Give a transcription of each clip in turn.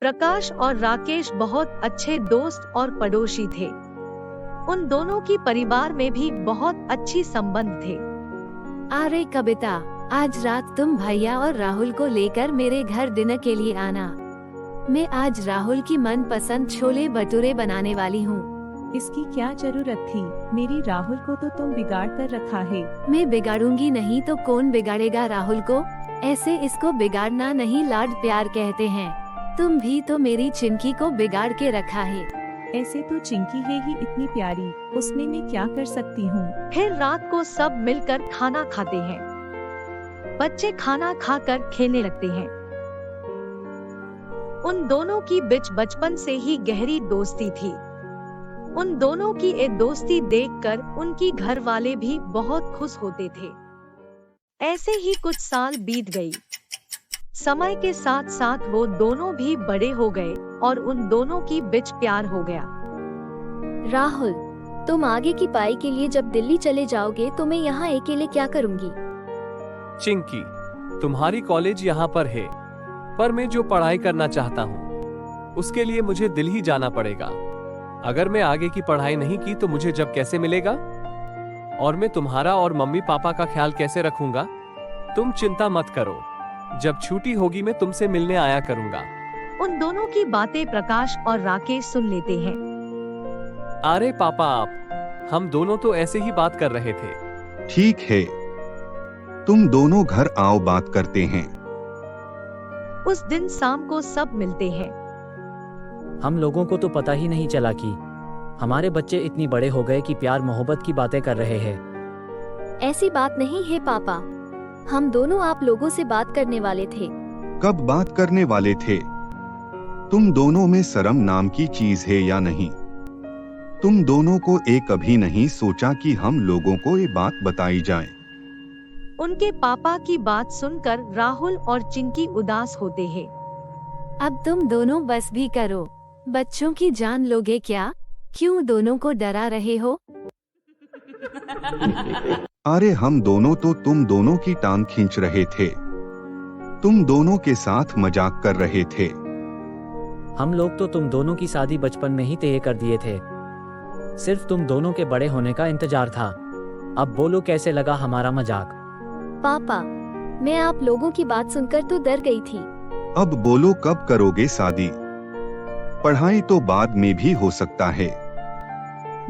प्रकाश और राकेश बहुत अच्छे दोस्त और पड़ोसी थे। उन दोनों की परिवार में भी बहुत अच्छी संबंध थे। अरे कविता, आज रात तुम भैया और राहुल को लेकर मेरे घर डिनर के लिए आना। मैं आज राहुल की मनपसंद छोले भटूरे बनाने वाली हूँ। इसकी क्या जरूरत थी? मेरी राहुल को तो तुम बिगाड़ कर रखा है। मैं बिगाड़ूंगी नहीं तो कौन बिगाड़ेगा राहुल को? ऐसे इसको बिगाड़ना नहीं, लाड प्यार कहते हैं। तुम भी तो मेरी चिंकी को बिगाड़ के रखा है। ऐसे तो चिंकी है ही इतनी प्यारी, उसमें मैं क्या कर सकती हूँ। फिर रात को सब मिलकर खाना खाते हैं। बच्चे खाना खाकर खेलने लगते हैं। उन दोनों की बीच बचपन से ही गहरी दोस्ती थी। उन दोनों की ये दोस्ती देखकर उनकी घर वाले भी बहुत खुश होते थे। ऐसे ही कुछ साल बीत गई। समय के साथ साथ वो दोनों भी बड़े हो गए और उन दोनों की बीच प्यार हो गया। राहुल, तुम आगे की पढ़ाई के लिए जब दिल्ली चले जाओगे तो मैं यहाँ अकेले क्या करूँगी? चिंकी, तुम्हारी कॉलेज यहाँ पर है, पर मैं जो पढ़ाई करना चाहता हूँ उसके लिए मुझे दिल्ली ही जाना पड़ेगा। अगर मैं आगे की पढ़ाई नहीं की तो मुझे जब कैसे मिलेगा? और मैं तुम्हारा और मम्मी पापा का ख्याल कैसे रखूंगा? तुम चिंता मत करो, जब छुट्टी होगी मैं तुमसे मिलने आया करूंगा। उन दोनों की बातें प्रकाश और राकेश सुन लेते हैं। अरे पापा, हम दोनों तो ऐसे ही बात कर रहे थे। ठीक है, तुम दोनों घर आओ, बात करते हैं। उस दिन शाम को सब मिलते हैं। हम लोगों को तो पता ही नहीं चला कि हमारे बच्चे इतनी बड़े हो गए कि प्यार मोहब्बत की बातें कर रहे हैं। ऐसी बात नहीं है पापा, हम दोनों आप लोगों से बात करने वाले थे। कब बात करने वाले थे? तुम दोनों में शर्म नाम की चीज है या नहीं? तुम दोनों को एक कभी नहीं सोचा कि हम लोगों को ये बात बताई जाए? उनके पापा की बात सुनकर राहुल और चिंकी उदास होते हैं। अब तुम दोनों बस भी करो, बच्चों की जान लोगे क्या? क्यों दोनों को डरा रहे हो? अरे हम दोनों तो तुम दोनों की टांग खींच रहे थे, तुम दोनों के साथ मजाक कर रहे थे। हम लोग तो तुम दोनों की शादी बचपन में ही तय कर दिए थे, सिर्फ तुम दोनों के बड़े होने का इंतजार था। अब बोलो कैसे लगा हमारा मजाक? पापा, मैं आप लोगों की बात सुनकर तो डर गई थी। अब बोलो कब करोगे शादी? पढ़ाई तो बाद में भी हो सकता है।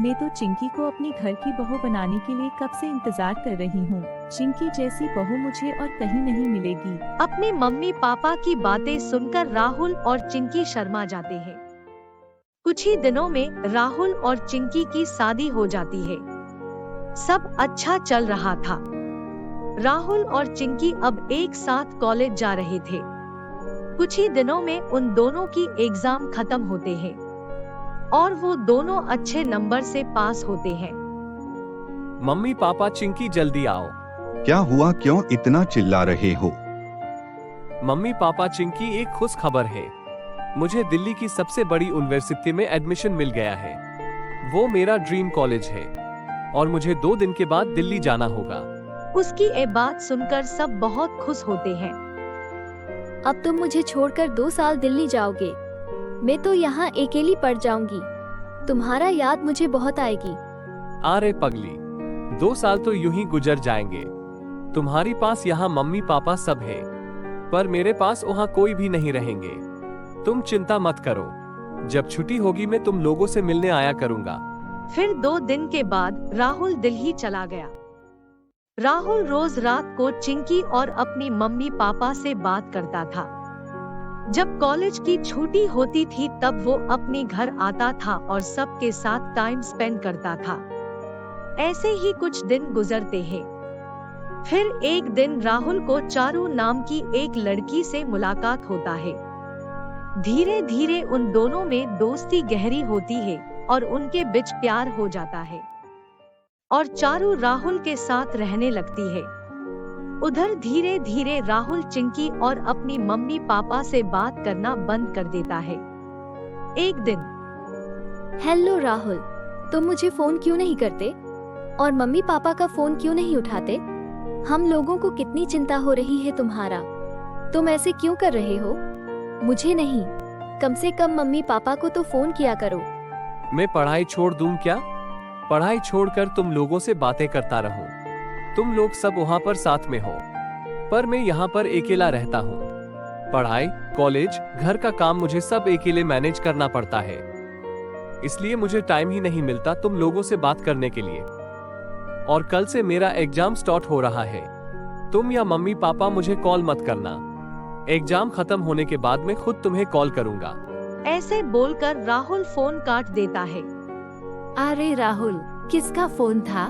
मैं तो चिंकी को अपने घर की बहू बनाने के लिए कब से इंतजार कर रही हूँ। चिंकी जैसी बहू मुझे और कहीं नहीं मिलेगी। अपने मम्मी पापा की बातें सुनकर राहुल और चिंकी शर्मा जाते हैं। कुछ ही दिनों में राहुल और चिंकी की शादी हो जाती है। सब अच्छा चल रहा था। राहुल और चिंकी अब एक साथ कॉलेज जा रहे थे। कुछ ही दिनों में उन दोनों की एग्जाम खत्म होते हैं और वो दोनों अच्छे नंबर से पास होते हैं। मम्मी पापा, चिंकी जल्दी आओ। क्या हुआ, क्यों इतना चिल्ला रहे हो? मम्मी पापा, चिंकी, एक खुश खबर है। मुझे दिल्ली की सबसे बड़ी यूनिवर्सिटी में एडमिशन मिल गया है। वो मेरा ड्रीम कॉलेज है और मुझे 2 दिन के बाद दिल्ली जाना होगा। उसकी ये बात सुनकर सब बहुत खुश होते हैं। अब तुम मुझे छोड़कर 2 साल दिल्ली जाओगे। मैं तो यहाँ अकेली पड़ जाऊंगी। तुम्हारा याद मुझे बहुत आएगी। अरे पगली, 2 साल तो यूं ही गुजर जाएंगे। तुम्हारी पास यहाँ मम्मी पापा सब है, पर मेरे पास वहाँ कोई भी नहीं रहेंगे। तुम चिंता मत करो, जब छुट्टी होगी मैं तुम लोगों से मिलने आया करूँगा। फिर 2 दिन के बाद राहुल दिल्ली चला गया। राहुल रोज रात को चिंकी और अपनी मम्मी पापा से बात करता था। जब कॉलेज की छुट्टी होती थी तब वो अपने घर आता था और सबके साथ टाइम स्पेंड करता था। ऐसे ही कुछ दिन गुजरते हैं। फिर एक दिन राहुल को चारू नाम की एक लड़की से मुलाकात होता है। धीरे धीरे उन दोनों में दोस्ती गहरी होती है और उनके बीच प्यार हो जाता है और चारू राहुल के साथ रहने लगती है। उधर धीरे धीरे राहुल चिंकी और अपनी मम्मी पापा से बात करना बंद कर देता है। एक दिन, हेलो राहुल, तुम मुझे फोन क्यों नहीं करते और मम्मी पापा का फोन क्यों नहीं उठाते? हम लोगों को कितनी चिंता हो रही है तुम्हारा। तुम ऐसे क्यों कर रहे हो? मुझे नहीं, कम से कम मम्मी पापा को तो फोन किया करो। मैं पढ़ाई छोड़ दूं क्या? पढ़ाई छोड़कर तुम लोगों से बातें करता रहूं। तुम लोग सब वहां पर साथ में हो, पर मैं यहाँ पर अकेला रहता हूँ। पढ़ाई, कॉलेज, घर का काम मुझे सब अकेले मैनेज करना पड़ता है, इसलिए मुझे टाइम ही नहीं मिलता तुम लोगों से बात करने के लिए। और कल से मेरा एग्जाम स्टार्ट हो रहा है। तुम या मम्मी पापा मुझे कॉल मत करना। एग्जाम खत्म होने के बाद मैं खुद तुम्हें कॉल करूंगा। ऐसे बोलकर राहुल फोन काट देता है। अरे राहुल, किसका फोन था?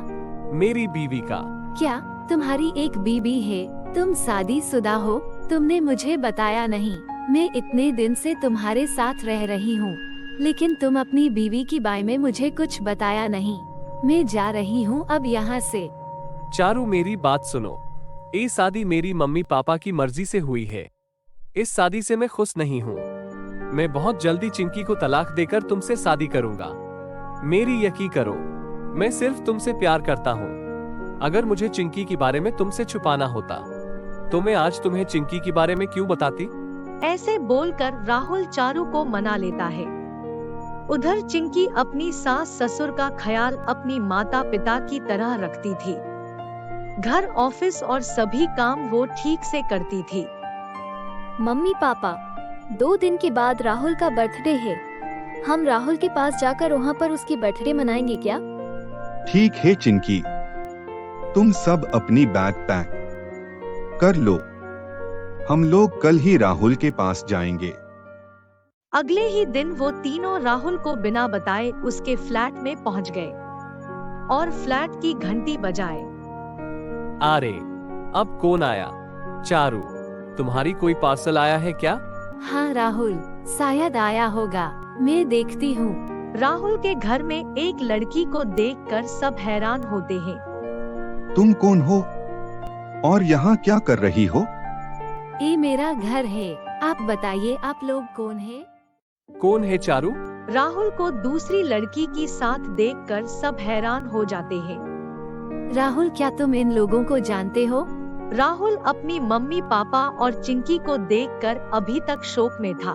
मेरी बीवी का। क्या तुम्हारी एक बीवी है? तुम शादीशुदा हो? तुमने मुझे बताया नहीं। मैं इतने दिन से तुम्हारे साथ रह रही हूँ, लेकिन तुम अपनी बीवी की बारे में मुझे कुछ बताया नहीं। मैं जा रही हूँ अब यहाँ से। चारू, मेरी बात सुनो। ये शादी मेरी मम्मी पापा की मर्जी से हुई है। इस शादी से मैं खुश नहीं हूँ। मैं बहुत जल्दी चिंकी को तलाक देकर तुमसे शादी करूंगा। मेरी यकीन करो, मैं सिर्फ तुमसे प्यार करता हूँ। अगर मुझे चिंकी के बारे में तुमसे छुपाना होता तो मैं आज तुम्हें चिंकी के बारे में क्यों बताती? ऐसे बोलकर राहुल चारू को मना लेता है। उधर चिंकी अपनी सास ससुर का ख्याल अपनी माता पिता की तरह रखती थी। घर, ऑफिस और सभी काम वो ठीक से करती थी। मम्मी पापा, 2 दिन के बाद राहुल का बर्थडे है। हम राहुल के पास जाकर वहाँ पर उसकी बर्थडे मनाएंगे क्या? ठीक है चिंकी, तुम सब अपनी बैग पैक कर लो। हम लोग कल ही राहुल के पास जाएंगे। अगले ही दिन वो तीनों राहुल को बिना बताए उसके फ्लैट में पहुंच गए और फ्लैट की घंटी बजाए। अरे, अब कौन आया? चारू, तुम्हारी कोई पार्सल आया है क्या? हाँ राहुल, शायद आया होगा, मैं देखती हूँ। राहुल के घर में एक लड़की को देखकर सब हैरान होते हैं। तुम कौन हो और यहाँ क्या कर रही हो? ये मेरा घर है। आप बताइए, आप लोग कौन है? कौन है चारू? राहुल को दूसरी लड़की की साथ देखकर सब हैरान हो जाते हैं। राहुल, क्या तुम इन लोगों को जानते हो? राहुल अपनी मम्मी पापा और चिंकी को देखकर अभी तक शोक में था।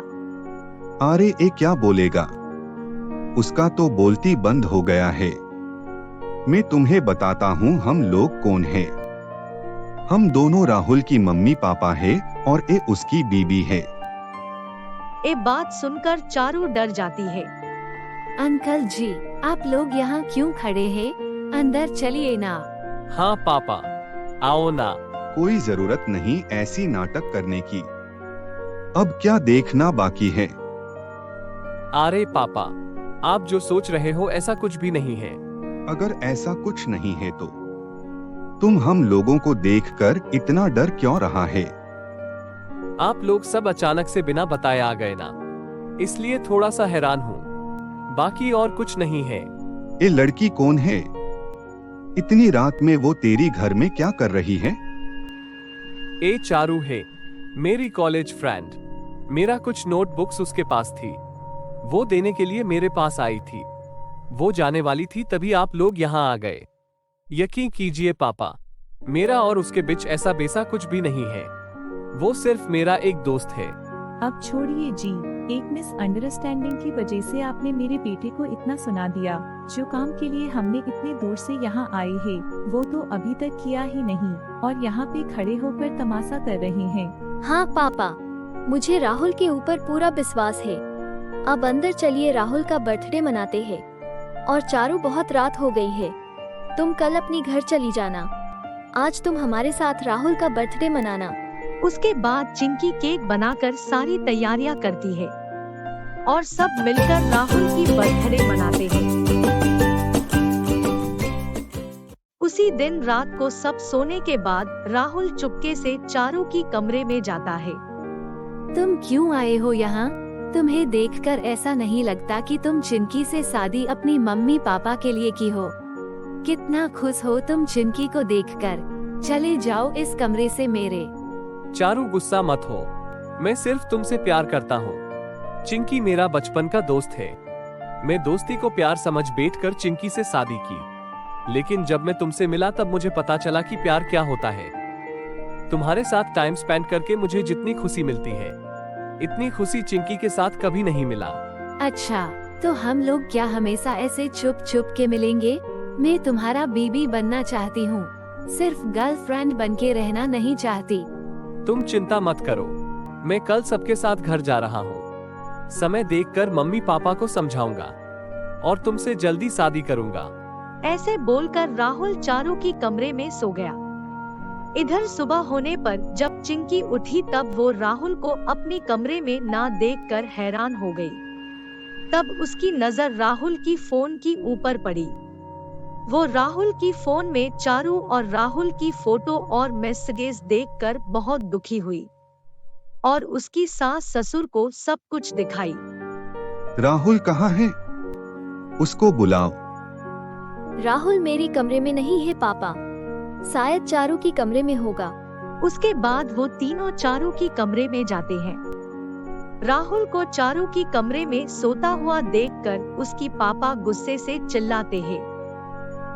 अरे ये क्या बोलेगा? उसका तो बोलती बंद हो गया है। मैं तुम्हें बताता हूँ हम लोग कौन है। हम दोनों राहुल की मम्मी पापा है और ये उसकी बीबी है। ये बात सुनकर चारू डर जाती है। अंकल जी, आप लोग यहाँ क्यों खड़े हैं? अंदर चलिए ना। हाँ पापा, आओ ना। कोई जरूरत नहीं ऐसी नाटक करने की। अब क्या देखना बाकी है? अरे पापा, आप जो सोच रहे हो ऐसा कुछ भी नहीं है। अगर ऐसा कुछ नहीं है तो तुम हम लोगों को देखकर इतना डर क्यों रहा है? आप लोग सब अचानक से बिना बताए आ गए ना, इसलिए थोड़ा सा हैरान हूँ। बाकी और कुछ नहीं है। ये लड़की कौन है? इतनी रात में वो तेरी घर में क्या कर रही है? ए चारू है, मेरी कॉलेज फ्रेंड। मेरा कुछ नोटबुक्स उसके पास थी, वो देने के लिए मेरे पास आई थी। वो जाने वाली थी तभी आप लोग यहाँ आ गए। यकीन कीजिए पापा, मेरा और उसके बीच ऐसा बेसा कुछ भी नहीं है। वो सिर्फ मेरा एक दोस्त है। अब छोड़िए जी, एक मिसअंडरस्टैंडिंग की वजह से आपने मेरे बेटे को इतना सुना दिया। जो काम के लिए हमने इतने दूर से यहाँ आए हैं, वो तो अभी तक किया ही नहीं और यहाँ पे खड़े होकर तमाशा कर रहे हैं। हाँ पापा, मुझे राहुल के ऊपर पूरा विश्वास है। अब अंदर चलिए, राहुल का बर्थडे मनाते हैं। और चारू, बहुत रात हो गई है, तुम कल अपनी घर चली जाना। आज तुम हमारे साथ राहुल का बर्थडे मनाना। उसके बाद चिंकी केक बनाकर सारी तैयारियां करती है और सब मिलकर राहुल की बर्थडे मनाते हैं। उसी दिन रात को सब सोने के बाद राहुल चुपके से चारू की कमरे में जाता है। तुम क्यों आए हो यहाँ? तुम्हें देखकर ऐसा नहीं लगता कि तुम चिंकी से शादी अपनी मम्मी पापा के लिए की हो? कितना खुश हो तुम चिंकी को देखकर। चले जाओ इस कमरे से मेरे। चारू, गुस्सा मत हो, मैं सिर्फ तुमसे प्यार करता हूँ। चिंकी मेरा बचपन का दोस्त है। मैं दोस्ती को प्यार समझ बैठकर चिंकी से शादी की, लेकिन जब मैं तुमसे मिला तब मुझे पता चला कि प्यार क्या होता है। तुम्हारे साथ टाइम स्पेंड करके मुझे जितनी खुशी मिलती है इतनी खुशी चिंकी के साथ कभी नहीं मिला। अच्छा, तो हम लोग क्या हमेशा ऐसे चुप चुप के मिलेंगे? मैं तुम्हारा बीबी बनना चाहती हूँ, सिर्फ गर्लफ्रेंड बन के रहना नहीं चाहती। तुम चिंता मत करो, मैं कल सबके साथ घर जा रहा हूँ। समय देखकर मम्मी पापा को समझाऊंगा और तुमसे जल्दी शादी करूंगा। ऐसे बोलकर राहुल चारू की कमरे में सो गया। इधर सुबह होने पर जब चिंकी उठी तब वो राहुल को अपने कमरे में ना देखकर हैरान हो गई। तब उसकी नजर राहुल की फोन की ऊपर पड़ी। वो राहुल की फोन में चारू और राहुल की फोटो और मैसेजेस देखकर बहुत दुखी हुई और उसकी सास ससुर को सब कुछ दिखाई। राहुल कहाँ है? उसको बुलाओ। राहुल मेरे कमरे में नहीं है पापा, शायद चारू की कमरे में होगा। उसके बाद वो तीनों चारू की कमरे में जाते हैं। राहुल को चारू की कमरे में सोता हुआ देखकर उसकी पापा गुस्से से चिल्लाते हैं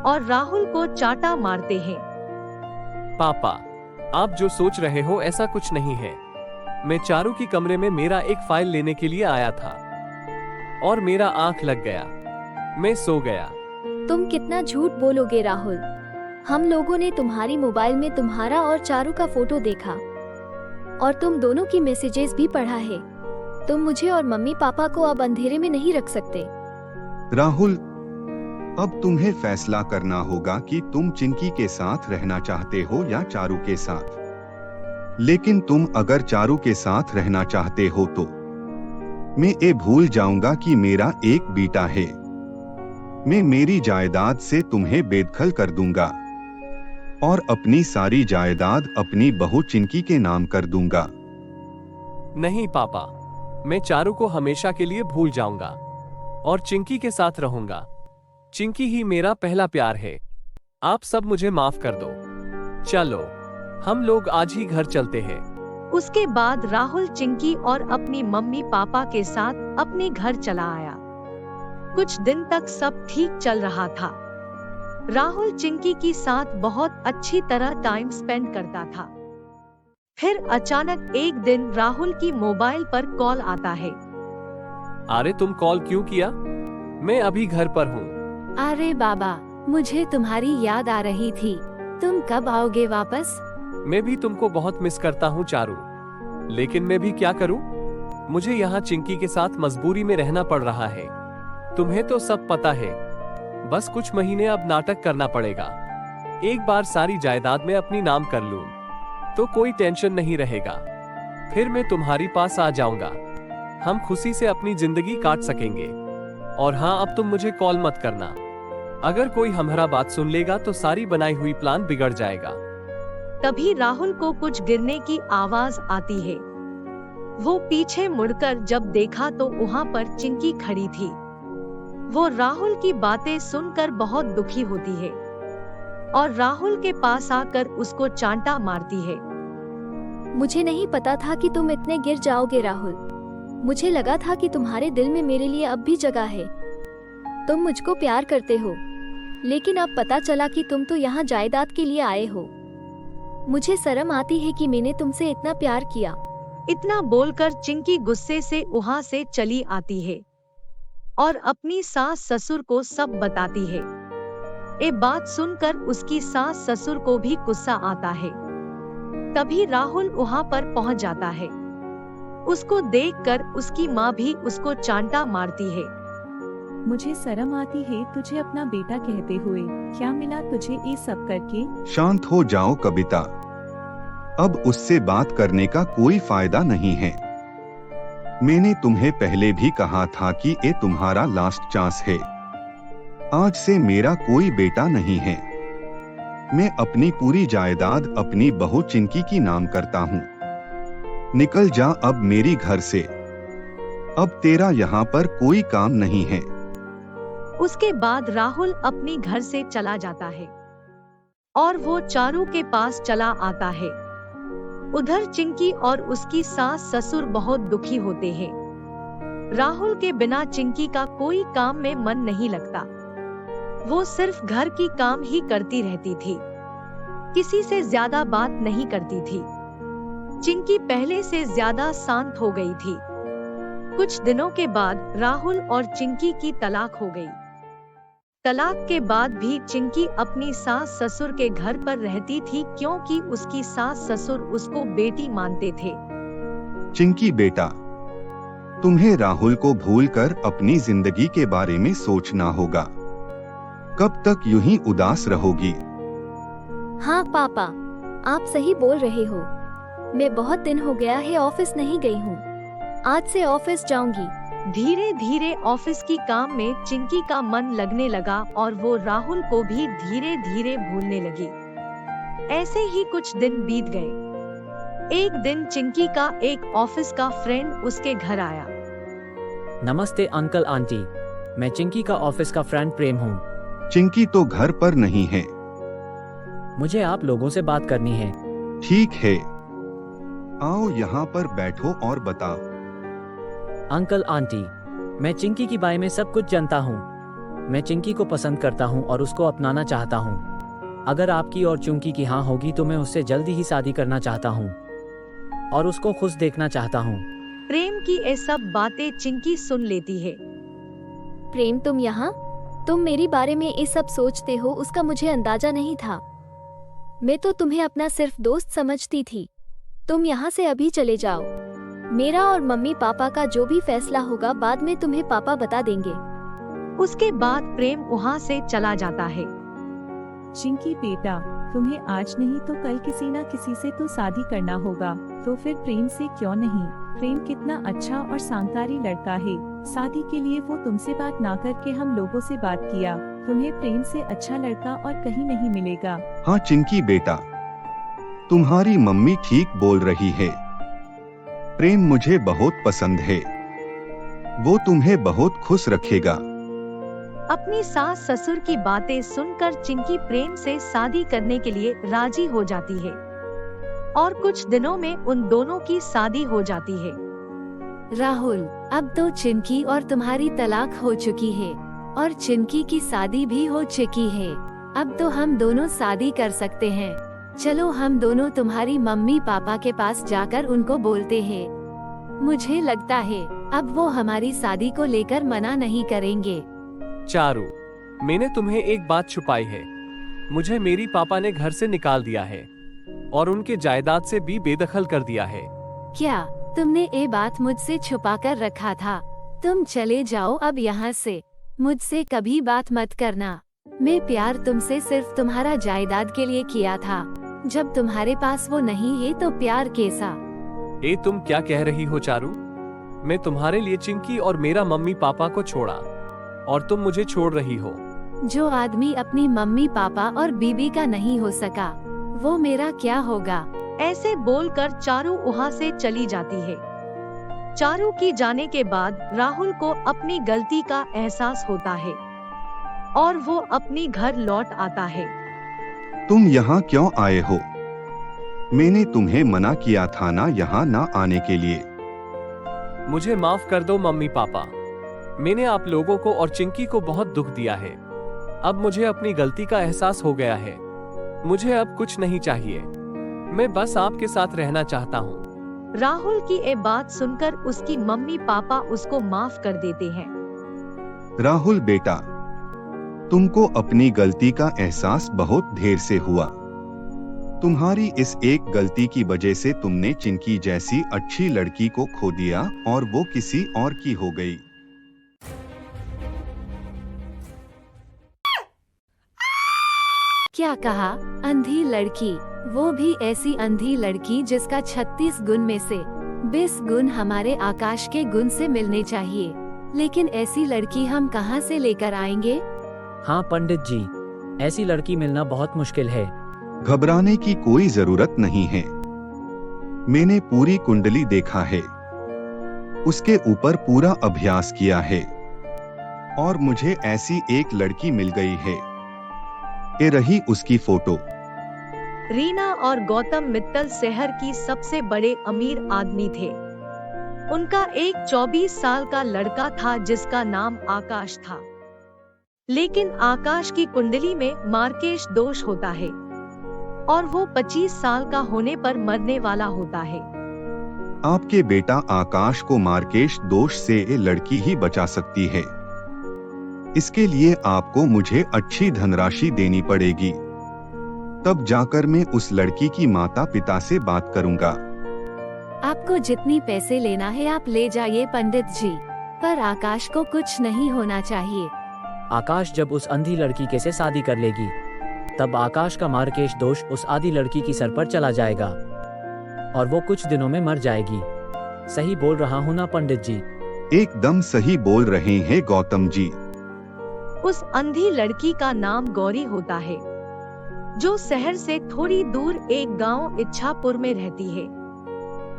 और राहुल को चाटा मारते हैं। पापा, आप जो सोच रहे हो ऐसा कुछ नहीं है। मैं चारू की कमरे में मेरा एक फाइल लेने के लिए आया था और मेरा आंख लग गया, मैं सो गया। तुम कितना झूठ बोलोगे राहुल। हम लोगों ने तुम्हारी मोबाइल में तुम्हारा और चारू का फोटो देखा और तुम दोनों की मैसेजेस भी पढ़ा है। तुम मुझे और मम्मी पापा को अब अंधेरे में नहीं रख सकते। राहुल, अब तुम्हें फैसला करना होगा कि तुम चिंकी के साथ रहना चाहते हो या चारू के साथ। लेकिन तुम अगर चारू के साथ रहना चाहते हो तो मैं ये भूल जाऊंगा कि मेरा एक बेटा है। मैं मेरी जायदाद से तुम्हें बेदखल कर दूंगा और अपनी सारी जायदाद अपनी बहू चिंकी के नाम कर दूंगा। नहीं पापा, मैं चारू को हमेशा के लिए भूल जाऊंगा और चिंकी के साथ रहूंगा। चिंकी ही मेरा पहला प्यार है। आप सब मुझे माफ कर दो। चलो, हम लोग आज ही घर चलते हैं। उसके बाद राहुल चिंकी और अपनी मम्मी पापा के साथ अपने घर चला आया। कुछ दिन तक सब ठीक चल रहा था। राहुल चिंकी के साथ बहुत अच्छी तरह टाइम स्पेंड करता था। फिर अचानक एक दिन राहुल की मोबाइल पर कॉल आता है। अरे तुम कॉल क्यों किया? मैं अभी घर पर हूँ। अरे बाबा, मुझे तुम्हारी याद आ रही थी। तुम कब आओगे वापस? मैं भी तुमको बहुत मिस करता हूँ चारू, लेकिन मैं भी क्या करूँ? मुझे यहाँ चिंकी के साथ मजबूरी में रहना पड़ रहा है। तुम्हें तो सब पता है। बस कुछ महीने अब नाटक करना पड़ेगा। एक बार सारी जायदाद में अपनी नाम कर लूं, तो कोई टेंशन नहीं रहेगा। फिर मैं तुम्हारी पास आ जाऊंगा। हम खुशी से अपनी जिंदगी काट सकेंगे। और हाँ, अब तुम मुझे कॉल मत करना। अगर कोई हमारा बात सुन लेगा तो सारी बनाई हुई प्लान बिगड़ जाएगा। तभी राहुल को कुछ गिरने की आवाज आती है। वो पीछे मुड़कर जब देखा तो वहाँ पर चिंकी खड़ी थी। वो राहुल की बातें सुनकर बहुत दुखी होती है और राहुल के पास आकर उसको चांटा मारती है। मुझे नहीं पता था कि तुम इतने गिर जाओगे राहुल। मुझे लगा था कि तुम्हारे दिल में मेरे लिए अब भी जगह है। तुम मुझको प्यार करते हो, लेकिन अब पता चला कि तुम तो यहाँ जायदाद के लिए आए हो। मुझे शर्म आती है कि मैंने तुमसे इतना प्यार किया। इतना बोलकर चिंकी गुस्से से वहाँ से चली आती है और अपनी सास ससुर को सब बताती है। ये बात सुनकर उसकी सास ससुर को भी गुस्सा आता है। तभी राहुल वहाँ पर पहुँच जाता है। उसको देखकर उसकी माँ भी उसको चांटा मारती है। मुझे शर्म आती है तुझे अपना बेटा कहते हुए। क्या मिला तुझे ये सब करके? शांत हो जाओ कविता, अब उससे बात करने का कोई फायदा नहीं है। मैंने तुम्हें पहले भी कहा था कि ये तुम्हारा लास्ट चांस है। आज से मेरा कोई बेटा नहीं है। मैं अपनी पूरी जायदाद अपनी बहू चिंकी की नाम करता हूँ। निकल जा अब मेरी घर से। अब तेरा यहाँ पर कोई काम नहीं है। उसके बाद राहुल अपने घर से चला जाता है और वो चारू के पास चला आता है। उधर चिंकी और उसकी सास ससुर बहुत दुखी होते हैं। राहुल के बिना चिंकी का कोई काम में मन नहीं लगता। वो सिर्फ घर की काम ही करती रहती थी, किसी से ज्यादा बात नहीं करती थी। चिंकी पहले से ज्यादा शांत हो गई थी। कुछ दिनों के बाद राहुल और चिंकी की तलाक हो गई। तलाक के बाद भी चिंकी अपनी सास ससुर के घर पर रहती थी क्योंकि उसकी सास ससुर उसको बेटी मानते थे। चिंकी बेटा, तुम्हें राहुल को भूलकर अपनी जिंदगी के बारे में सोचना होगा। कब तक यूं ही उदास रहोगी? हाँ पापा, आप सही बोल रहे हो। मैं बहुत दिन हो गया है ऑफिस नहीं गई हूँ। आज से ऑफिस जाऊंगी। धीरे धीरे ऑफिस की काम में चिंकी का मन लगने लगा और वो राहुल को भी धीरे धीरे भूलने लगी। ऐसे ही कुछ दिन बीत गए। एक दिन चिंकी का एक ऑफिस का फ्रेंड उसके घर आया। नमस्ते अंकल आंटी, मैं चिंकी का ऑफिस का फ्रेंड प्रेम हूँ। चिंकी तो घर पर नहीं है। मुझे आप लोगों से बात करनी है। ठीक है, आओ यहाँ पर बैठो और बताओ। अंकल आंटी, मैं चिंकी के बारे में सब कुछ जानता हूँ। मैं चिंकी को पसंद करता हूँ और उसको अपनाना चाहता हूँ। अगर आपकी और चिंकी की हाँ होगी तो मैं उससे जल्दी ही शादी करना चाहता हूँ और उसको खुश देखना चाहता हूँ। प्रेम की ये सब बातें चिंकी सुन लेती है। प्रेम, तुम यहाँ? तुम मेरी बारे में ये सब सोचते हो, उसका मुझे अंदाजा नहीं था। मैं तो तुम्हें अपना सिर्फ दोस्त समझती थी। तुम यहाँ से अभी चले जाओ। मेरा और मम्मी पापा का जो भी फैसला होगा बाद में तुम्हें पापा बता देंगे। उसके बाद प्रेम वहाँ से चला जाता है। चिंकी बेटा, तुम्हें आज नहीं तो कल किसी न किसी से तो शादी करना होगा, तो फिर प्रेम से क्यों नहीं? प्रेम कितना अच्छा और संस्कारी लड़का है। शादी के लिए वो तुमसे बात ना करके हम लोगों से बात किया। तुम्हें प्रेम से अच्छा लड़का और कहीं नहीं मिलेगा। हाँ चिंकी बेटा, तुम्हारी मम्मी ठीक बोल रही है। प्रेम मुझे बहुत पसंद है। वो तुम्हें बहुत खुश रखेगा। अपनी सास ससुर की बातें सुनकर चिंकी प्रेम से शादी करने के लिए राजी हो जाती है और कुछ दिनों में उन दोनों की शादी हो जाती है। राहुल, अब तो चिंकी और तुम्हारी तलाक हो चुकी है और चिंकी की शादी भी हो चुकी है। अब तो हम दोनों शादी कर सकते हैं। चलो हम दोनों तुम्हारी मम्मी पापा के पास जाकर उनको बोलते हैं। मुझे लगता है अब वो हमारी शादी को लेकर मना नहीं करेंगे। चारू, मैंने तुम्हें एक बात छुपाई है। मुझे मेरी पापा ने घर से निकाल दिया है और उनके जायदाद से भी बेदखल कर दिया है। क्या तुमने ये बात मुझसे छुपा कर रखा था? तुम चले जाओ अब यहाँ से। मुझसे कभी बात मत करना। मैं प्यार तुमसे सिर्फ तुम्हारा जायदाद के लिए किया था। जब तुम्हारे पास वो नहीं है तो प्यार कैसा? ए तुम क्या कह रही हो चारू? मैं तुम्हारे लिए चिंकी और मेरा मम्मी पापा को छोड़ा और तुम मुझे छोड़ रही हो। जो आदमी अपनी मम्मी पापा और बीबी का नहीं हो सका, वो मेरा क्या होगा? ऐसे बोलकर चारू वहाँ से चली जाती है। चारू की जाने के बाद राहुल को अपनी गलती का एहसास होता है और वो अपनी घर लौट आता है। तुम यहाँ क्यों आए हो? मैंने तुम्हें मना किया था ना यहाँ ना आने के लिए। मुझे माफ कर दो मम्मी पापा। मैंने आप लोगों को और चिंकी को बहुत दुख दिया है। अब मुझे अपनी गलती का एहसास हो गया है। मुझे अब कुछ नहीं चाहिए। मैं बस आपके साथ रहना चाहता हूँ। राहुल की ये बात सुनकर उसकी मम्मी पापा उसको माफ कर देते हैं। राहुल बेटा, तुमको अपनी गलती का एहसास बहुत देर से हुआ। तुम्हारी इस एक गलती की वजह से तुमने चिंकी जैसी अच्छी लड़की को खो दिया और वो किसी और की हो गई। क्या कहा? अंधी लड़की? वो भी ऐसी अंधी लड़की जिसका 36 गुण में से 20 गुण हमारे आकाश के गुण से मिलने चाहिए। लेकिन ऐसी लड़की हम कहाँ से लेकर आएंगे? हाँ पंडित जी, ऐसी लड़की मिलना बहुत मुश्किल है। घबराने की कोई जरूरत नहीं है। मैंने पूरी कुंडली देखा है, उसके ऊपर पूरा अभ्यास किया है और मुझे ऐसी एक लड़की मिल गई है। ये रही उसकी फोटो। रीना और गौतम मित्तल शहर की सबसे बड़े अमीर आदमी थे। उनका एक 24 साल का लड़का था जिसका नाम आकाश था। लेकिन आकाश की कुंडली में मार्केश दोष होता है और वो 25 साल का होने पर मरने वाला होता है। आपके बेटा आकाश को मार्केश दोष से ये लड़की ही बचा सकती है। इसके लिए आपको मुझे अच्छी धनराशि देनी पड़ेगी, तब जाकर मैं उस लड़की की माता पिता से बात करूंगा। आपको जितनी पैसे लेना है आप ले जाइए पंडित जी, पर आकाश को कुछ नहीं होना चाहिए। आकाश जब उस अंधी लड़की के से शादी कर लेगी, तब आकाश का मार्केश दोष उस आधी लड़की की सर पर चला जाएगा और वो कुछ दिनों में मर जाएगी। सही बोल रहा हूँ ना पंडित जी? एकदम सही बोल रहे हैं गौतम जी। उस अंधी लड़की का नाम गौरी होता है, जो शहर से थोड़ी दूर एक गांव इच्छापुर में रहती है।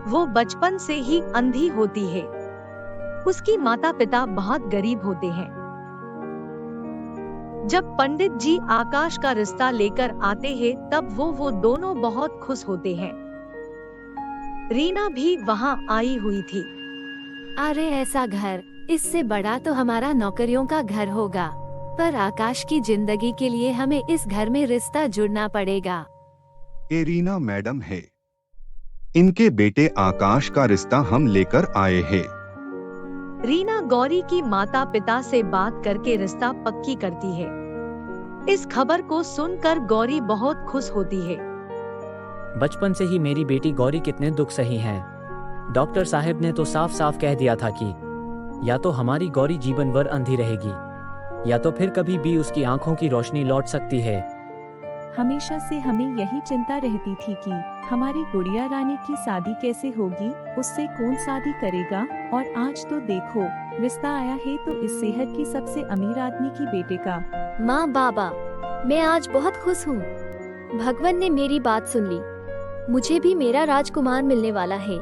वो बचपन से ही अंधी होती है। उसकी माता पिता बहुत गरीब होते हैं। जब पंडित जी आकाश का रिश्ता लेकर आते हैं, तब वो दोनों बहुत खुश होते हैं। रीना भी वहां आई हुई थी। अरे ऐसा घर, इससे बड़ा तो हमारा नौकरियों का घर होगा, पर आकाश की जिंदगी के लिए हमें इस घर में रिश्ता जुड़ना पड़ेगा। ये रीना मैडम है, इनके बेटे आकाश का रिश्ता हम लेकर आए हैं। रीना गौरी की माता पिता से बात करके रिश्ता पक्की करती है। इस खबर को सुनकर गौरी बहुत खुश होती है। बचपन से ही मेरी बेटी गौरी कितने दुख सही है। डॉक्टर साहब ने तो साफ साफ कह दिया था कि या तो हमारी गौरी जीवन भर अंधी रहेगी, या तो फिर कभी भी उसकी आंखों की रोशनी लौट सकती है। हमेशा से हमें यही चिंता रहती थी कि हमारी गुड़िया रानी की शादी कैसे होगी, उससे कौन शादी करेगा। और आज तो देखो, रिश्ता आया है तो इस शहर की सबसे अमीर आदमी की बेटे का। माँ बाबा, मैं आज बहुत खुश हूँ। भगवान ने मेरी बात सुन ली। मुझे भी मेरा राजकुमार मिलने वाला है।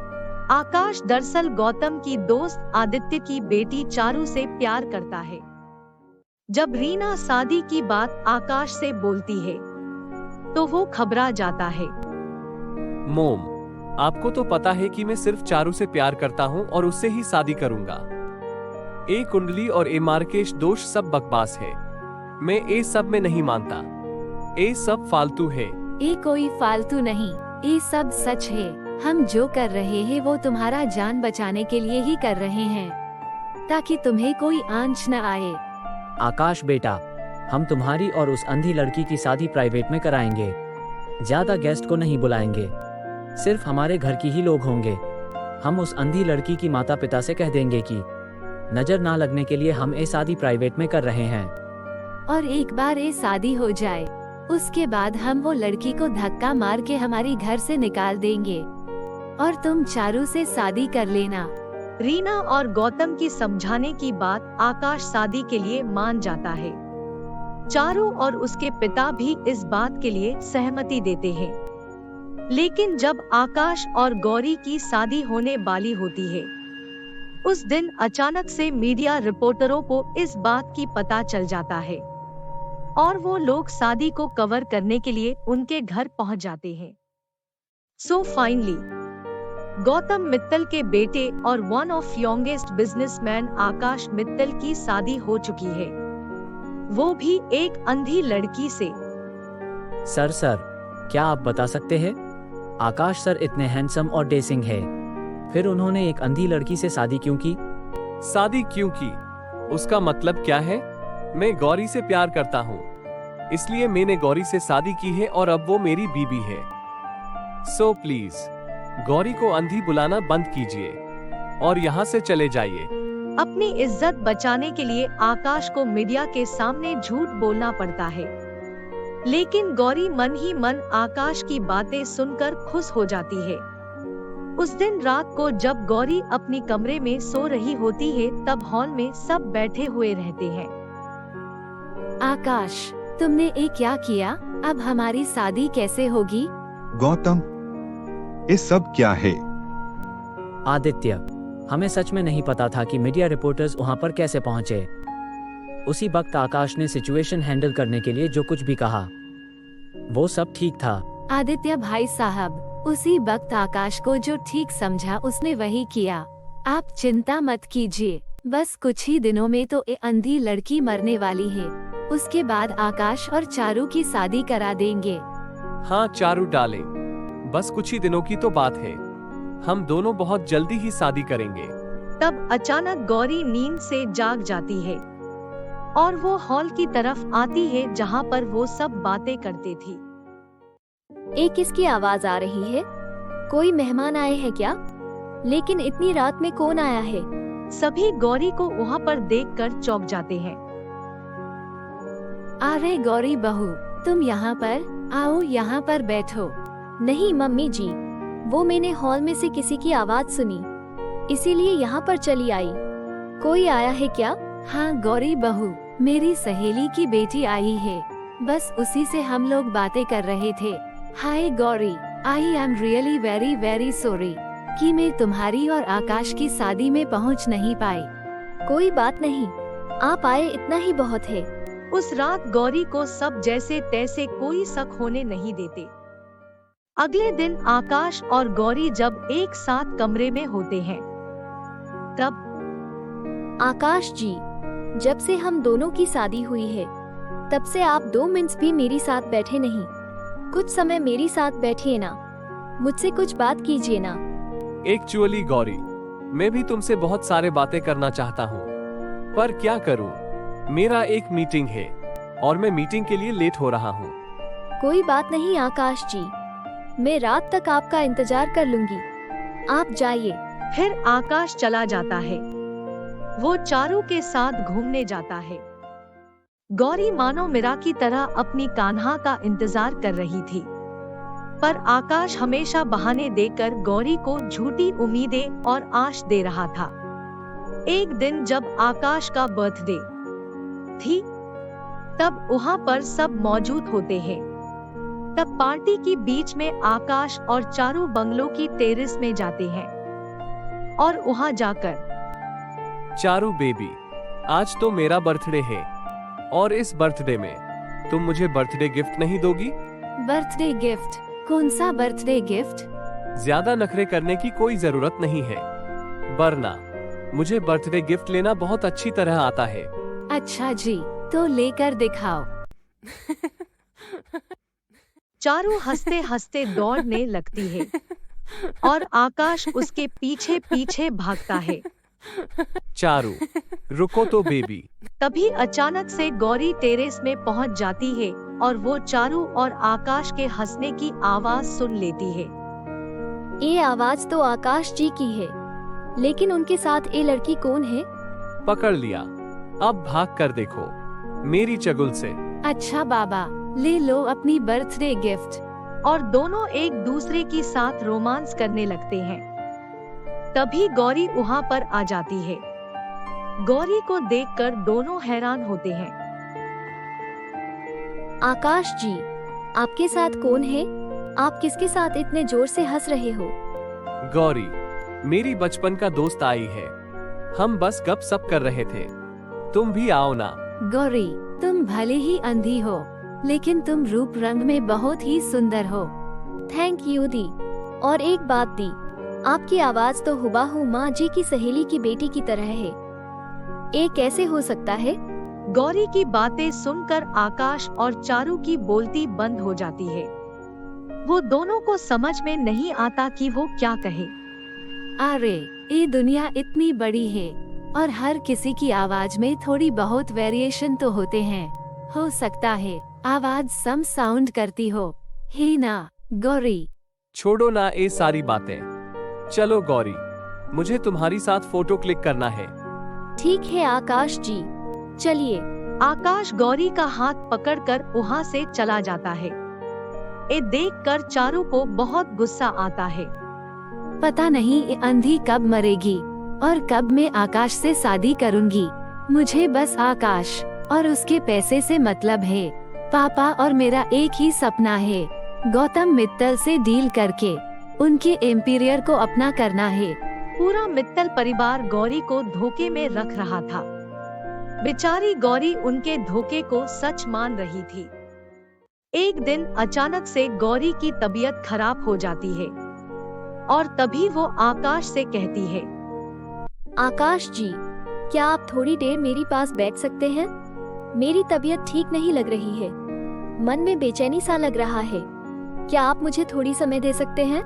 आकाश दरअसल गौतम की दोस्त आदित्य की बेटी चारू से प्यार करता है। जब रीना शादी की बात आकाश से बोलती है, तो वो घबरा जाता है। मोम, आपको तो पता है कि मैं सिर्फ चारू से प्यार करता हूँ और उससे ही शादी करूंगा। ए कुंडली और ए मार्केश दोष सब बकवास है। मैं ए सब में नहीं मानता। ए सब फालतू है। ये कोई फालतू नहीं, ये सब सच है। हम जो कर रहे हैं वो तुम्हारा जान बचाने के लिए ही कर रहे हैं, ताकि तुम्हें कोई आंच न आए। आकाश बेटा, हम तुम्हारी और उस अंधी लड़की की शादी प्राइवेट में कराएंगे। ज्यादा गेस्ट को नहीं बुलाएंगे, सिर्फ हमारे घर की ही लोग होंगे। हम उस अंधी लड़की की माता पिता से कह देंगे कि नजर ना लगने के लिए हम ये शादी प्राइवेट में कर रहे हैं। और एक बार ये शादी हो जाए, उसके बाद हम वो लड़की को धक्का मार के हमारी घर से निकाल देंगे और तुम चारू से शादी कर लेना। रीना और गौतम की समझाने की बात आकाश शादी के लिए मान जाता है। चारू और उसके पिता भी इस बात के लिए सहमति देते हैं। लेकिन जब आकाश और गौरी की शादी होने वाली होती है, उस दिन अचानक से मीडिया रिपोर्टरों को इस बात की पता चल जाता है और वो लोग शादी को कवर करने के लिए उनके घर पहुंच जाते हैं। सो फाइनली गौतम मित्तल के बेटे और वन ऑफ यंगेस्ट बिजनेसमैन आकाश मित्तल की शादी हो चुकी है, वो भी एक अंधी लड़की से। सर, क्या आप बता सकते हैं? आकाश सर इतने हैंडसम और डेसिंग है, फिर उन्होंने एक अंधी लड़की से शादी क्यों की? शादी क्यों की? उसका मतलब क्या है? मैं गौरी से प्यार करता हूँ, इसलिए मैंने गौरी से शादी की है और अब वो मेरी बीबी है। सो प्लीज गौरी को अंधी बुलाना बंद कीजिए और यहाँ से चले जाइए। अपनी इज्जत बचाने के लिए आकाश को मीडिया के सामने झूठ बोलना पड़ता है, लेकिन गौरी मन ही मन आकाश की बातें सुनकर खुश हो जाती है। उस दिन रात को जब गौरी अपनी कमरे में सो रही होती है, तब हॉल में सब बैठे हुए रहते हैं। आकाश, तुमने ये क्या किया? अब हमारी शादी कैसे होगी? गौतम, ये सब क्या है? आदित्य, हमें सच में नहीं पता था कि मीडिया रिपोर्टर्स वहां पर कैसे पहुंचे। उसी वक्त आकाश ने सिचुएशन हैंडल करने के लिए जो कुछ भी कहा, वो सब ठीक था। आदित्य भाई साहब, उसी वक्त आकाश को जो ठीक समझा उसने वही किया। आप चिंता मत कीजिए, बस कुछ ही दिनों में तो ये अंधी लड़की मरने वाली है। उसके बाद आकाश और चारू की शादी करा देंगे। हाँ चारू डाले, बस कुछ ही दिनों की तो बात है, हम दोनों बहुत जल्दी ही शादी करेंगे। तब अचानक गौरी नींद से जाग जाती है और वो हॉल की तरफ आती है जहाँ पर वो सब बातें करते थी। एक किसकी आवाज आ रही है? कोई मेहमान आए हैं क्या? लेकिन इतनी रात में कौन आया है? सभी गौरी को वहाँ पर देखकर चौंक जाते हैं। अरे गौरी बहू, तुम यहाँ पर आओ, यहाँ पर बैठो। नहीं मम्मी जी, वो मैंने हॉल में से किसी की आवाज सुनी, इसीलिए यहाँ पर चली आई। कोई आया है क्या? हाँ गौरी बहू, मेरी सहेली की बेटी आई है, बस उसी से हम लोग बातें कर रहे थे। Hi Gauri, I am really very very sorry कि मैं तुम्हारी और आकाश की शादी में पहुँच नहीं पाई। कोई बात नहीं, आप आए इतना ही बहुत है। उस रात गौरी को सब जैसे तैसे कोई शक होने नहीं देते। अगले दिन आकाश और गौरी जब एक साथ कमरे में होते हैं, तब आकाश जी, जब से हम दोनों की शादी हुई है, तब से आप 2 मिनट भी मेरे साथ बैठे नहीं। कुछ समय मेरे साथ बैठिए ना, मुझसे कुछ बात कीजिए ना। एक्चुअली गौरी, मैं भी तुमसे बहुत सारे बातें करना चाहता हूँ, पर क्या करूँ, मेरा एक मीटिंग है और मैं मीटिंग के लिए लेट हो रहा हूँ। कोई बात नहीं आकाश जी, मैं रात तक आपका इंतजार कर लूंगी, आप जाइए। फिर आकाश चला जाता है। वो चारू के साथ घूमने जाता है। गौरी मानो मीरा की तरह अपनी कान्हा का इंतजार कर रही थी, पर आकाश हमेशा बहाने देकर गौरी को झूठी उम्मीदें और आश दे रहा था। एक दिन जब आकाश का बर्थडे थी, तब वहाँ पर सब मौजूद होते हैं। तब पार्टी की बीच में आकाश और चारू बंगलों की टेरेस में जाते हैं और वहाँ जाकर, चारू बेबी, आज तो मेरा बर्थडे है और इस बर्थडे में तुम मुझे बर्थडे गिफ्ट नहीं दोगी? Birthday gift? कौन सा बर्थडे गिफ्ट? ज्यादा नखरे करने की कोई जरूरत नहीं है, वरना मुझे बर्थडे गिफ्ट लेना बहुत अच्छी तरह आता है। अच्छा जी, तो लेकर दिखाओ। चारू हंसते हंसते दौड़ने लगती है और आकाश उसके पीछे पीछे भागता है। चारू, रुको तो बेबी। तभी अचानक से गौरी टेरेस में पहुंच जाती है और वो चारू और आकाश के हंसने की आवाज सुन लेती है। ये आवाज तो आकाश जी की है, लेकिन उनके साथ ये लड़की कौन है? पकड़ लिया, अब भाग कर देखो मेरी चगुल से। अच्छा बाबा, ले लो अपनी बर्थडे गिफ्ट। और दोनों एक दूसरे की साथ रोमांस करने लगते हैं। तभी गौरी वहाँ पर आ जाती है। गौरी को देखकर दोनों हैरान होते हैं। आकाश जी, आपके साथ कौन है? आप किसके साथ इतने जोर से हंस रहे हो? गौरी, मेरी बचपन का दोस्त आई है, हम बस गपशप कर रहे थे, तुम भी आओ ना। गौरी, तुम भले ही अंधी हो, लेकिन तुम रूप रंग में बहुत ही सुंदर हो। थैंक यू दी। और एक बात दी, आपकी आवाज तो हुबहू माँ जी की सहेली की बेटी की तरह है। ये कैसे हो सकता है? गौरी की बातें सुनकर आकाश और चारू की बोलती बंद हो जाती है। वो दोनों को समझ में नहीं आता कि वो क्या कहे। अरे, ये दुनिया इतनी बड़ी है और हर किसी की आवाज में थोड़ी बहुत वेरिएशन तो होते हैं। हो सकता है आवाज सम साउंड करती हो, ही ना गौरी? छोड़ो ना ये सारी बातें, चलो गौरी, मुझे तुम्हारी साथ फोटो क्लिक करना है। ठीक है आकाश जी, चलिए। आकाश गौरी का हाथ पकड़कर वहाँ से चला जाता है। ये देखकर चारू को बहुत गुस्सा आता है। पता नहीं ये अंधी कब मरेगी और कब मैं आकाश से शादी करूंगी। मुझे बस आकाश और उसके पैसे से मतलब है। पापा और मेरा एक ही सपना है, गौतम मित्तल से डील करके उनके एम्पायर को अपना करना है। पूरा मित्तल परिवार गौरी को धोखे में रख रहा था। बेचारी गौरी उनके धोखे को सच मान रही थी। एक दिन अचानक से गौरी की तबीयत खराब हो जाती है और तभी वो आकाश से कहती है, आकाश जी, क्या आप थोड़ी देर मेरे पास बैठ सकते हैं? मेरी तबीयत ठीक नहीं लग रही है, मन में बेचैनी सा लग रहा है। क्या आप मुझे थोड़ी समय दे सकते हैं?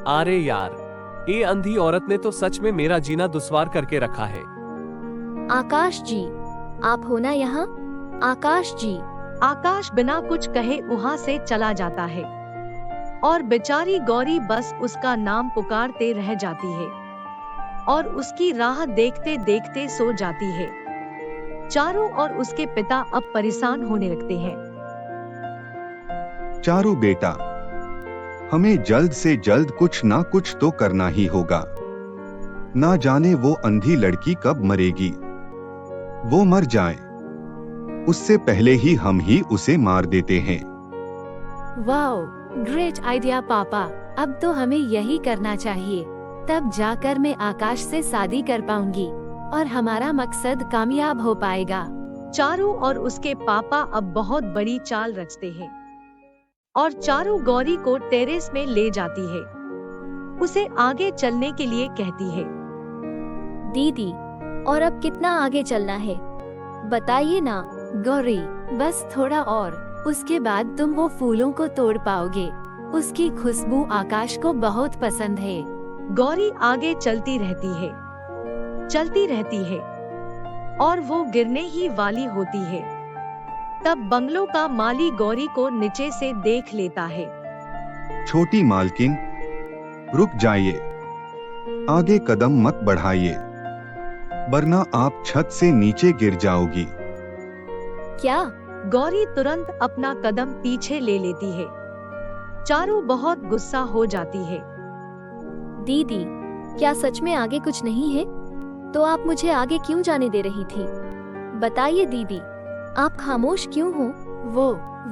अरे यार, ये अंधी औरत ने तो सच में मेरा जीना दुश्वार करके रखा है। आकाश जी, आप हो ना यहाँ? आकाश जी। आकाश बिना कुछ कहे वहाँ से चला जाता है और बेचारी गौरी बस उसका नाम पुकारते रह जाती है और उसकी राह देखते देखते सो जाती है। चारू और उसके पिता अब परेशान होने लगते हैं। चारू बेटा, हमें जल्द से जल्द कुछ ना कुछ तो करना ही होगा। ना जाने वो अंधी लड़की कब मरेगी। वो मर जाए उससे पहले ही हम ही उसे मार देते हैं। वाओ, ग्रेट आइडिया पापा। अब तो हमें यही करना चाहिए, तब जाकर मैं आकाश से शादी कर पाऊंगी और हमारा मकसद कामयाब हो पाएगा। चारू और उसके पापा अब बहुत बड़ी चाल रचते हैं और चारू गौरी को टेरेस में ले जाती है। उसे आगे चलने के लिए कहती है। दीदी, और अब कितना आगे चलना है? बताइए ना। गौरी, बस थोड़ा और, उसके बाद तुम वो फूलों को तोड़ पाओगे। उसकी खुशबू आकाश को बहुत पसंद है। गौरी आगे चलती रहती है और वो गिरने ही वाली होती है। तब बंगलों का माली गौरी को नीचे से देख लेता है। छोटी मालकिन, रुक जाइए, आगे कदम मत बढ़ाइए, वरना आप छत से नीचे गिर जाओगी। क्या? गौरी तुरंत अपना कदम पीछे ले लेती है। चारू बहुत गुस्सा हो जाती है। दीदी, क्या सच में आगे कुछ नहीं है? तो आप मुझे आगे क्यों जाने दे रही थी? बताइए दीदी, आप खामोश क्यों हो?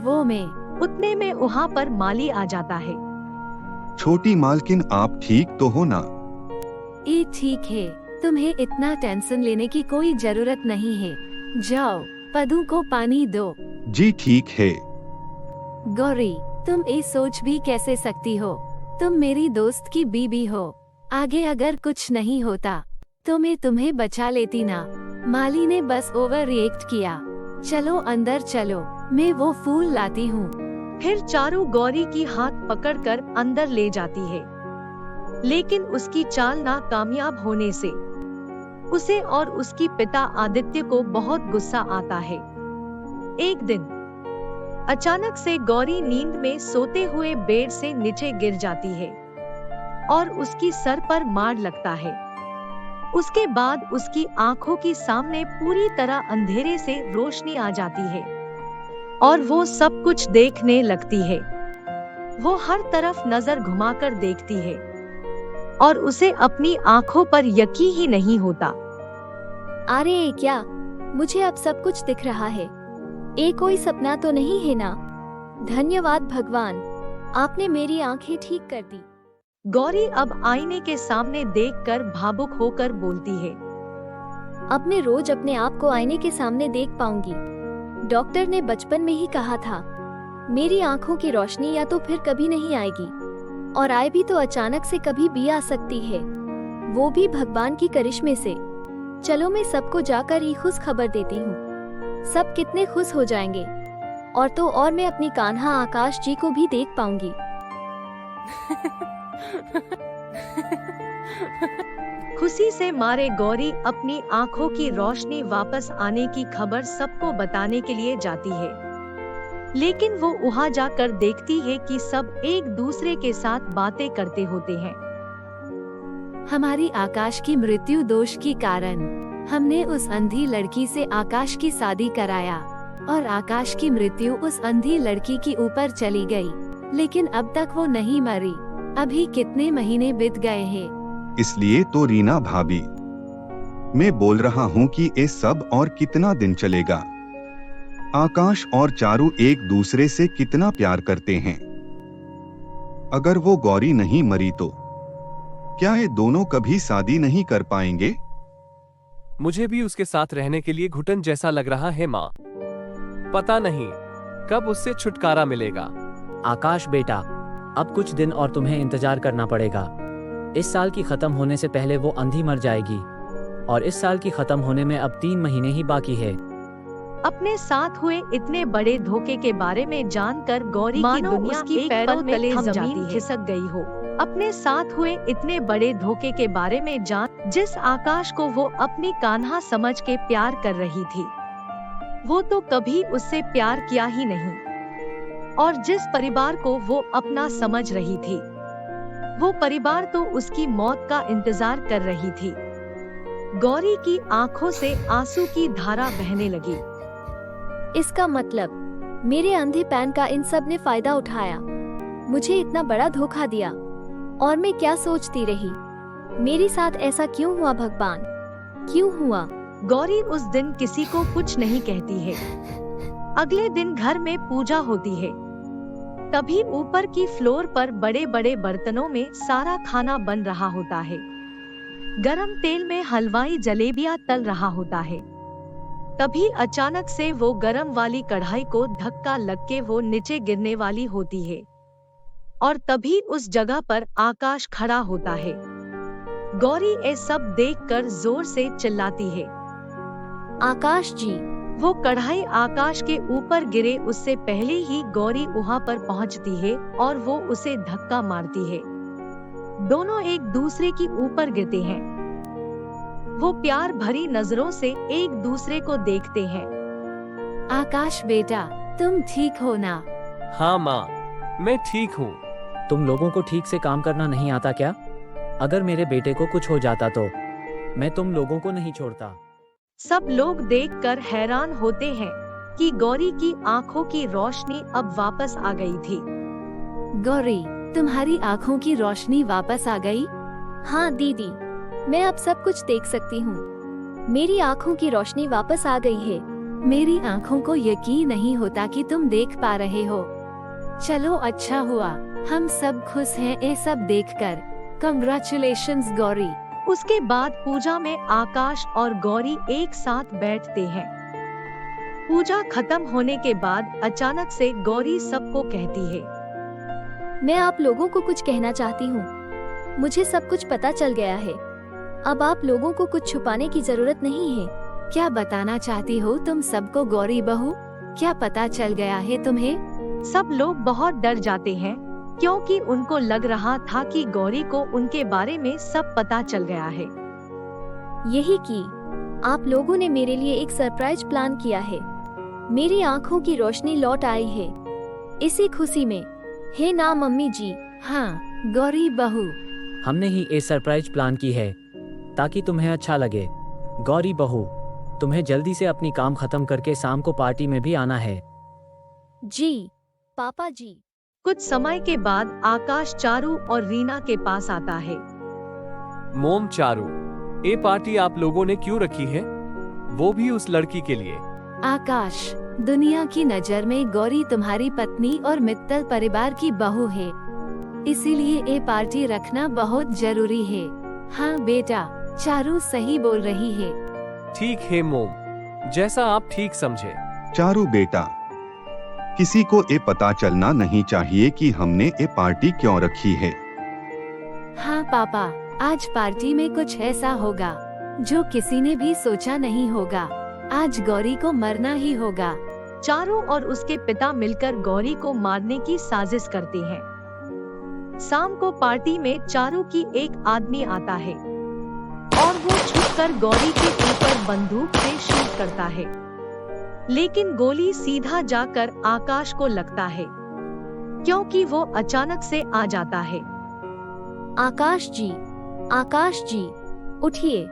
वो मैं। उतने में वहाँ पर माली आ जाता है। छोटी मालकिन, आप ठीक तो हो ना? ये ठीक है, तुम्हें इतना टेंशन लेने की कोई जरूरत नहीं है। जाओ, पदू को पानी दो। जी ठीक है। गौरी, तुम ये सोच भी कैसे सकती हो? तुम मेरी दोस्त की बीबी हो। आगे अगर कुछ नहीं होता तो मैं तुम्हें बचा लेती ना। माली ने बस ओवर रिएक्ट किया। चलो अंदर चलो, मैं वो फूल लाती हूँ। फिर चारू गौरी की हाथ पकड़कर अंदर ले जाती है, लेकिन उसकी चाल नाकामयाब होने से उसे और उसकी पिता आदित्य को बहुत गुस्सा आता है। एक दिन अचानक से गौरी नींद में सोते हुए बेड से नीचे गिर जाती है और उसकी सर पर मार लगता है। उसके बाद उसकी आंखों की सामने पूरी तरह अंधेरे से रोशनी आ जाती है और वो सब कुछ देखने लगती है। वो हर तरफ नजर घुमाकर देखती है और उसे अपनी आंखों पर यकीन ही नहीं होता। अरे क्या, मुझे अब सब कुछ दिख रहा है। ये कोई सपना तो नहीं है ना? धन्यवाद भगवान, आपने मेरी आंखें ठीक कर दी। गौरी अब आईने के सामने देखकर भावुक होकर बोलती है। अब मैं रोज अपने आप को आईने के सामने देख पाऊंगी। डॉक्टर ने बचपन में ही कहा था, मेरी आंखों की रोशनी या तो फिर कभी नहीं आएगी, और आए भी तो अचानक से कभी भी आ सकती है, वो भी भगवान की करिश्मे से। चलो मैं सबको जाकर ये खुश खबर देती हूँ। सब कितने खुश हो जाएंगे, और तो और मैं अपनी कान्हा आकाश जी को भी देख पाऊंगी। खुशी से मारे गौरी अपनी आंखों की रोशनी वापस आने की खबर सबको बताने के लिए जाती है, लेकिन वो वहां जाकर देखती है कि सब एक दूसरे के साथ बातें करते होते हैं। हमारी आकाश की मृत्यु दोष के कारण हमने उस अंधी लड़की से आकाश की शादी कराया और आकाश की मृत्यु उस अंधी लड़की के ऊपर चली गई, लेकिन अब तक वो नहीं मरी। अभी कितने महीने बीत गए हैं। इसलिए तो रीना भाभी, मैं बोल रहा हूँ कि ये सब और कितना दिन चलेगा। आकाश और चारू एक दूसरे से कितना प्यार करते हैं। अगर वो गौरी नहीं मरी तो क्या ये दोनों कभी शादी नहीं कर पाएंगे? मुझे भी उसके साथ रहने के लिए घुटन जैसा लग रहा है माँ। पता नहीं कब उससे छुटकारा मिलेगा। आकाश बेटा, अब कुछ दिन और तुम्हें इंतजार करना पड़ेगा। इस साल की खत्म होने से पहले वो अंधी मर जाएगी और इस साल की खत्म होने में अब 3 महीने ही बाकी है। अपने साथ हुए इतने बड़े धोखे के बारे में जानकर गौरी की दुनिया उसकी पैरों तले जमीन खिसक गई हो। अपने साथ हुए इतने बड़े धोखे के बारे में जान जिस आकाश को वो अपनी कान्हा समझ के प्यार कर रही थी, वो तो कभी उससे प्यार किया ही नहीं। और जिस परिवार को वो अपना समझ रही थी, वो परिवार तो उसकी मौत का इंतजार कर रही थी। गौरी की आंखों से आंसू की धारा बहने लगी। इसका मतलब मेरे अंधे पैन का इन सब ने फायदा उठाया, मुझे इतना बड़ा धोखा दिया। और मैं क्या सोचती रही, मेरे साथ ऐसा क्यों हुआ भगवान, क्यों हुआ? गौरी उस दिन किसी को कुछ नहीं कहती है। अगले दिन घर में पूजा होती है। तभी ऊपर की फ्लोर पर बड़े बड़े बर्तनों में सारा खाना बन रहा होता है। गरम तेल में हलवाई जलेबियां तल रहा होता है। तभी अचानक से वो गरम वाली कढ़ाई को धक्का लग के वो नीचे गिरने वाली होती है। और तभी उस जगह पर आकाश खड़ा होता है। गौरी ये सब देखकर जोर से चिल्लाती है, आकाश जी! वो कढ़ाई आकाश के ऊपर गिरे उससे पहले ही गौरी वहाँ पर पहुँचती है और वो उसे धक्का मारती है। दोनों एक दूसरे की ऊपर गिरते हैं। वो प्यार भरी नजरों से एक दूसरे को देखते हैं। आकाश बेटा, तुम ठीक हो ना? हाँ माँ, मैं ठीक हूँ। तुम लोगों को ठीक से काम करना नहीं आता क्या? अगर मेरे बेटे को कुछ हो जाता तो मैं तुम लोगों को नहीं छोड़ता। सब लोग देखकर हैरान होते हैं कि गौरी की आंखों की रोशनी अब वापस आ गई थी। गौरी, तुम्हारी आँखों की रोशनी वापस आ गई? हाँ दीदी, मैं अब सब कुछ देख सकती हूँ। मेरी आँखों की रोशनी वापस आ गई है। मेरी आँखों को यकीन नहीं होता कि तुम देख पा रहे हो। चलो अच्छा हुआ, हम सब खुश हैं ये सब देखकर। कंग्रेचुलेशंस गौरी। उसके बाद पूजा में आकाश और गौरी एक साथ बैठते हैं। पूजा खत्म होने के बाद अचानक से गौरी सबको कहती है, मैं आप लोगों को कुछ कहना चाहती हूँ। मुझे सब कुछ पता चल गया है। अब आप लोगों को कुछ छुपाने की जरूरत नहीं है। क्या बताना चाहती हो तुम सबको गौरी बहू? क्या पता चल गया है तुम्हें? सब लोग बहुत डर जाते हैं क्योंकि उनको लग रहा था कि गौरी को उनके बारे में सब पता चल गया है। यही कि आप लोगों ने मेरे लिए एक सरप्राइज प्लान किया है। मेरी आँखों की रोशनी लौट आई है, इसी खुशी में। है ना मम्मी जी? हाँ गौरी बहू, हमने ही ये सरप्राइज प्लान की है ताकि तुम्हें अच्छा लगे। गौरी बहू, तुम्हें जल्दी से अपनी काम खत्म करके शाम को पार्टी में भी आना है। जी पापा जी। कुछ समय के बाद आकाश चारू और रीना के पास आता है। मोम चारू, ये पार्टी आप लोगों ने क्यों रखी है? वो भी उस लड़की के लिए। आकाश, दुनिया की नजर में गौरी तुम्हारी पत्नी और मित्तल परिवार की बहू है, इसीलिए ये पार्टी रखना बहुत जरूरी है। हाँ बेटा, चारू सही बोल रही है। ठीक है मोम, जैसा आप ठीक समझे। चारू बेटा, किसी को ये पता चलना नहीं चाहिए कि हमने ये पार्टी क्यों रखी है। हाँ पापा, आज पार्टी में कुछ ऐसा होगा जो किसी ने भी सोचा नहीं होगा। आज गौरी को मरना ही होगा। चारू और उसके पिता मिलकर गौरी को मारने की साजिश करते हैं। शाम को पार्टी में चारू की एक आदमी आता है और वो छुपकर गौरी के ऊपर बंदूक से शूट करता है, लेकिन गोली सीधा जाकर आकाश को लगता है क्योंकि वो अचानक से आ जाता है। आकाश जी, आकाश जी, उठिए,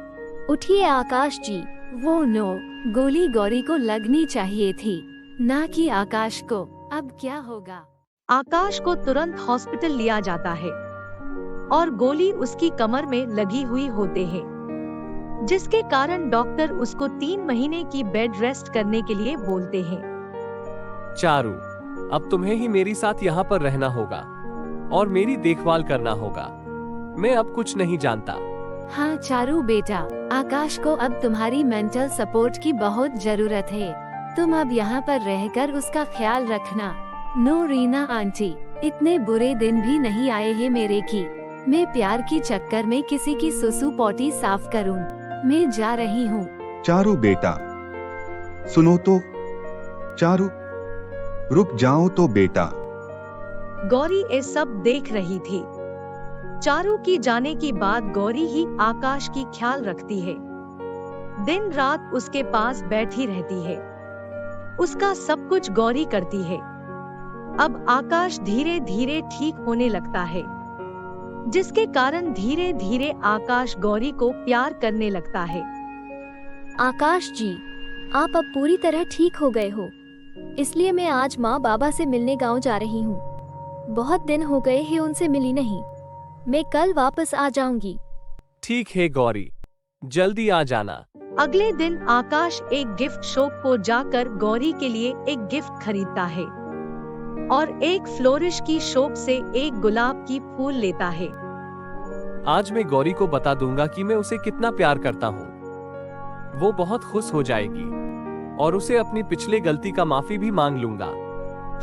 उठिए आकाश जी। वो नो, गोली गौरी को लगनी चाहिए थी, ना कि आकाश को। अब क्या होगा? आकाश को तुरंत हॉस्पिटल लिया जाता है और गोली उसकी कमर में लगी हुई होते हैं, जिसके कारण डॉक्टर उसको 3 महीने की बेड रेस्ट करने के लिए बोलते हैं। चारू, अब तुम्हें ही मेरे साथ यहाँ पर रहना होगा और मेरी देखभाल करना होगा। मैं अब कुछ नहीं जानता। हाँ चारू बेटा, आकाश को अब तुम्हारी मेंटल सपोर्ट की बहुत जरूरत है। तुम अब यहाँ पर रहकर उसका ख्याल रखना। नो रीना आंटी, इतने बुरे दिन भी नहीं आए हैं मेरे की। मैं प्यार की चक्कर में किसी की सुसु पोटी साफ करूं। मैं जा रही हूँ। चारू बेटा, सुनो तो, चारू, रुक जाओ तो बेटा। गौरी ये सब देख रही थी। चारू की जाने की बाद गौरी ही आकाश की ख्याल रखती है। दिन रात उसके पास बैठी रहती है। उसका सब कुछ गौरी करती है। अब आकाश धीरे धीरे ठीक होने लगता है, जिसके कारण धीरे धीरे आकाश गौरी को प्यार करने लगता है। आकाश जी, आप अब पूरी तरह ठीक हो गए हो, इसलिए मैं आज माँ बाबा से मिलने गांव जा रही हूँ। बहुत दिन हो गए हैं उनसे मिली नहीं। मैं कल वापस आ जाऊंगी। ठीक है गौरी, जल्दी आ जाना। अगले दिन आकाश एक गिफ्ट शॉप को जाकर गौरी के लिए एक गिफ्ट खरीदता है और एक फ्लोरिश की शॉप से एक गुलाब की फूल लेता है। आज मैं गौरी को बता दूंगा कि मैं उसे कितना प्यार करता हूँ। वो बहुत खुश हो जाएगी और उसे अपनी पिछले गलती का माफी भी मांग लूंगा।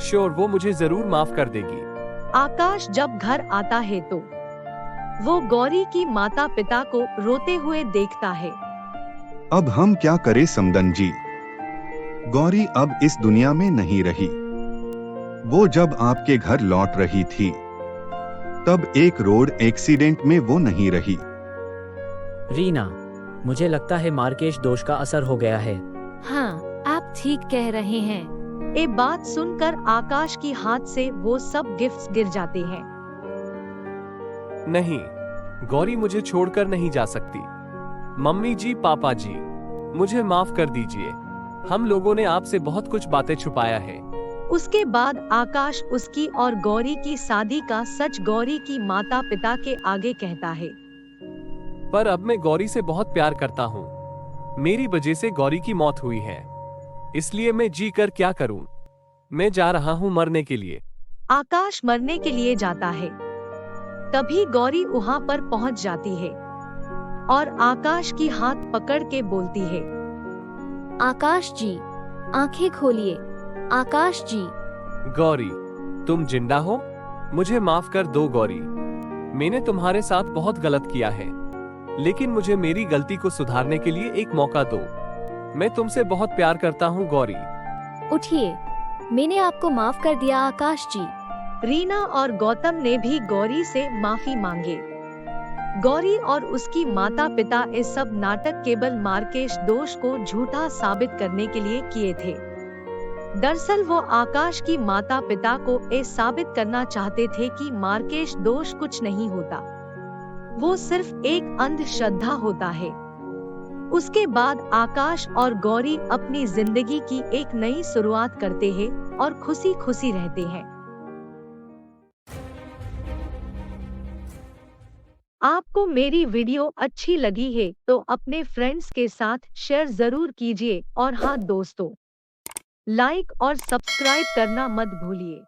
श्योर, वो मुझे जरूर माफ कर देगी। आकाश जब घर आता है तो वो गौरी की माता पिता को रोते हुए देखता है। अब हम क्या करें समदन जी? गौरी अब इस दुनिया में नहीं रही। वो जब आपके घर लौट रही थी तब एक रोड एक्सीडेंट में वो नहीं रही। रीना, मुझे लगता है मार्केश दोष का असर हो गया है। हाँ, आप ठीक कह रहे हैं। ये बात सुनकर आकाश की हाथ से वो सब गिफ्ट्स गिर जाते हैं। नहीं, गौरी मुझे छोड़कर नहीं जा सकती। मम्मी जी, पापा जी, मुझे माफ कर दीजिए। हम लोगों ने आपसे बहुत कुछ बातें छुपाया है। उसके बाद आकाश उसकी और गौरी की शादी का सच गौरी की माता पिता के आगे कहता है। पर अब मैं गौरी से बहुत प्यार करता हूँ। मेरी वजह से गौरी की मौत हुई है, इसलिए मैं जी कर क्या करूँ। मैं जा रहा हूँ मरने के लिए। आकाश मरने के लिए जाता है। तभी गौरी वहाँ पर पहुँच जाती है और आकाश की हाथ पकड़ के बोलती है, आकाश जी, आंखें खोलिए। आकाश जी। गौरी, तुम जिंदा हो? मुझे माफ कर दो गौरी। मैंने तुम्हारे साथ बहुत गलत किया है, लेकिन मुझे मेरी गलती को सुधारने के लिए एक मौका दो। मैं तुमसे बहुत प्यार करता हूँ गौरी। उठिए, मैंने आपको माफ कर दिया आकाश जी। रीना और गौतम ने भी गौरी से माफी मांगे। गौरी और उसकी माता पिता इस सब नाटक केवल मार्केश दोष को झूठा साबित करने के लिए किए थे। दरअसल वो आकाश की माता पिता को ये साबित करना चाहते थे कि मार्केश दोष कुछ नहीं होता, वो सिर्फ एक अंधश्रद्धा होता है। उसके बाद आकाश और गौरी अपनी जिंदगी की एक नई शुरुआत करते हैं और खुशी खुशी रहते हैं। आपको मेरी वीडियो अच्छी लगी है तो अपने फ्रेंड्स के साथ शेयर जरूर कीजिए और हाँ दोस्तों, लाइक और सब्सक्राइब करना मत भूलिए।